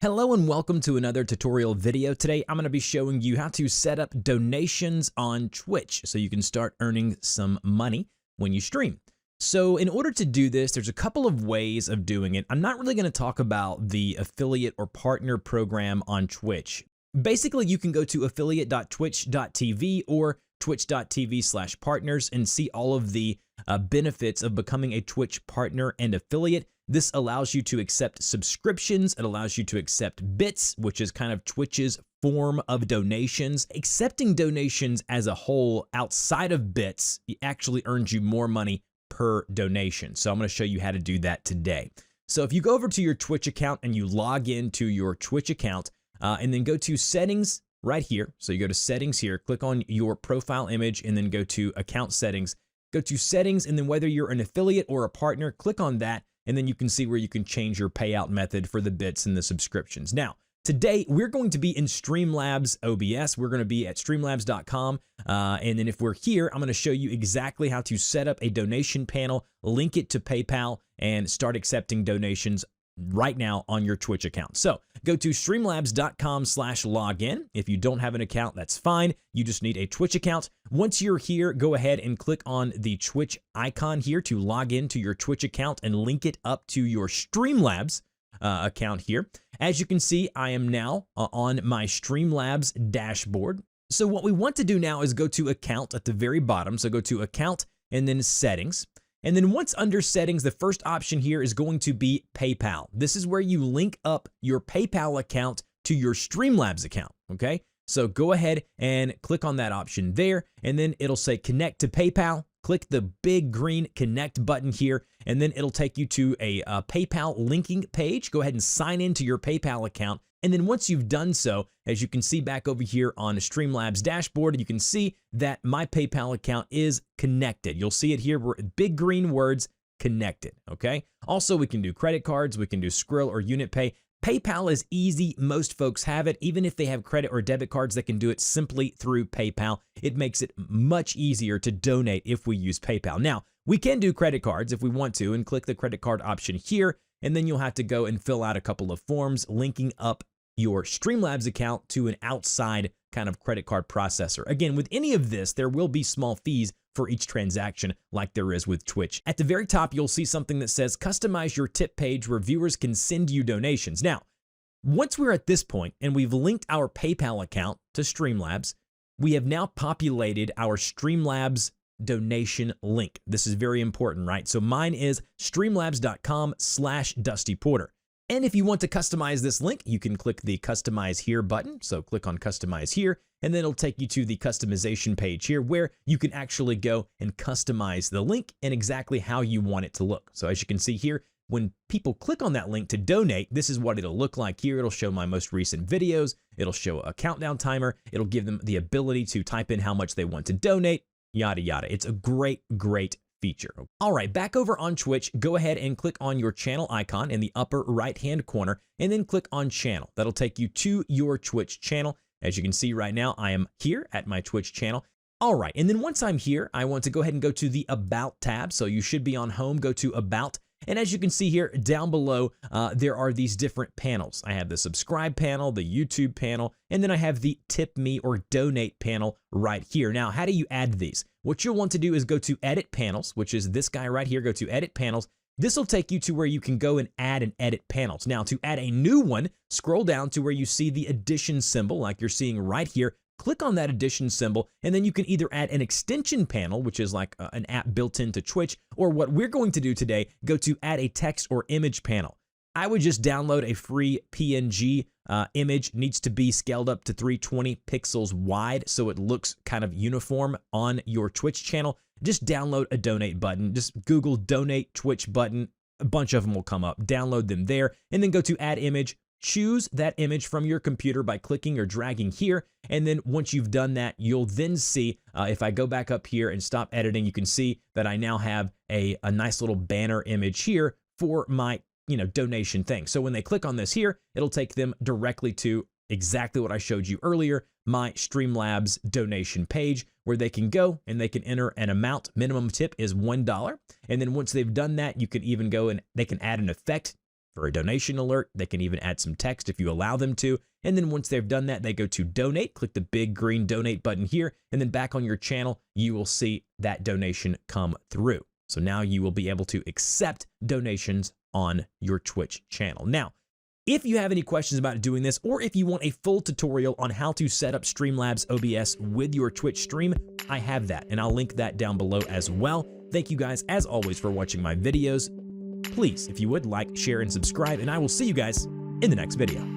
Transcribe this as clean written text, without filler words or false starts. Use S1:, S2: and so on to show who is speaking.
S1: Hello and welcome to another tutorial video. Today I'm going to be showing you how to set up donations on Twitch so you can start earning some money when you stream. So in order to do this, there's a couple of ways of doing it. I'm not really going to talk about the affiliate or partner program on Twitch. Basically, you can go to affiliate.twitch.tv or twitch.tv/partners and see all of the benefits of becoming a Twitch partner and affiliate. This allows you to accept subscriptions. It allows you to accept bits, which is kind of Twitch's form of donations. Accepting donations as a whole outside of bits actually earns you more money per donation. So I'm going to show you how to do that today. So if you go over to your Twitch account and you log into your Twitch account and then go to settings right here. So you go to settings here, click on your profile image and then go to account settings. Go to settings and then whether you're an affiliate or a partner, click on that. And then you can see where you can change your payout method for the bits and the subscriptions. Now, today we're going to be in Streamlabs OBS. We're going to be at streamlabs.com. And then if we're here, I'm going to show you exactly how to set up a donation panel, link it to PayPal, and start accepting donations right now on your Twitch account. So go to streamlabs.com/login. If you don't have an account, that's fine. You just need a Twitch account. Once you're here, go ahead and click on the Twitch icon here to log into your Twitch account and link it up to your Streamlabs account here. As you can see, I am now on my Streamlabs dashboard. So what we want to do now is go to account at the very bottom. So go to account and then settings. And then once under settings, the first option here is going to be PayPal. This is where you link up your PayPal account to your Streamlabs account, okay? So go ahead and click on that option there, and then it'll say connect to PayPal. Click the big green connect button here, and then it'll take you to a PayPal linking page. Go ahead and sign into your PayPal account. And then once you've done so, as you can see back over here on Streamlabs dashboard, you can see that my PayPal account is connected. You'll see it here, big green words, connected, okay? Also, we can do credit cards, we can do Skrill or UnitPay. PayPal is easy. Most folks have it. Even if they have credit or debit cards, they can do it simply through PayPal. It makes it much easier to donate if we use PayPal. Now, we can do credit cards if we want to and click the credit card option here. And then you'll have to go and fill out a couple of forms linking up your Streamlabs account to an outside kind of credit card processor. Again, with any of this, there will be small fees for each transaction like there is with Twitch. At the very top, you'll see something that says customize your tip page where viewers can send you donations. Now, once we're at this point and we've linked our PayPal account to Streamlabs, we have now populated our Streamlabs donation link. This is very important, right? So mine is streamlabs.com/DustyPorter. And if you want to customize this link, you can click the customize here button. So click on customize here, and then it'll take you to the customization page here where you can actually go and customize the link and exactly how you want it to look. So as you can see here, when people click on that link to donate, this is what it'll look like here. It'll show my most recent videos. It'll show a countdown timer. It'll give them the ability to type in how much they want to donate, yada, yada. It's a great, great feature. All right, back over on Twitch, go ahead and click on your channel icon in the upper right-hand corner, and then click on channel. That'll take you to your Twitch channel. As you can see right now, I am here at my Twitch channel. All right, and then once I'm here, I want to go ahead and go to the About tab. So you should be on Home, go to About. And as you can see here down below, there are these different panels. I have the subscribe panel, the YouTube panel, and then I have the tip me or donate panel right here. Now, how do you add these? What you'll want to do is go to edit panels, which is this guy right here. Go to edit panels. This will take you to where you can go and add and edit panels. Now, to add a new one, scroll down to where you see the addition symbol like you're seeing right here. Click on that addition symbol, and then you can either add an extension panel, which is like an app built into Twitch, or what we're going to do today, go to add a text or image panel. I would just download a free PNG image. Needs to be scaled up to 320 pixels wide so it looks kind of uniform on your Twitch channel. Just download a donate button. Just Google donate Twitch button. A bunch of them will come up. Download them there, and then go to add image. Choose that image from your computer by clicking or dragging here. And then once you've done that, you'll then see, if I go back up here and stop editing, you can see that I now have a nice little banner image here for my donation thing. So when they click on this here, it'll take them directly to exactly what I showed you earlier, my Streamlabs donation page, where they can go and they can enter an amount. Minimum tip is $1. And then once they've done that, you can even go and they can add an effect for a donation alert. They can even add some text if you allow them to. And then once they've done that, they go to donate, click the big green donate button here, and then back on your channel, you will see that donation come through. So now you will be able to accept donations on your Twitch channel. Now, if you have any questions about doing this, or if you want a full tutorial on how to set up Streamlabs OBS with your Twitch stream, I have that, and I'll link that down below as well. Thank you guys, as always, for watching my videos. Please, if you would, like, share, and subscribe, and I will see you guys in the next video.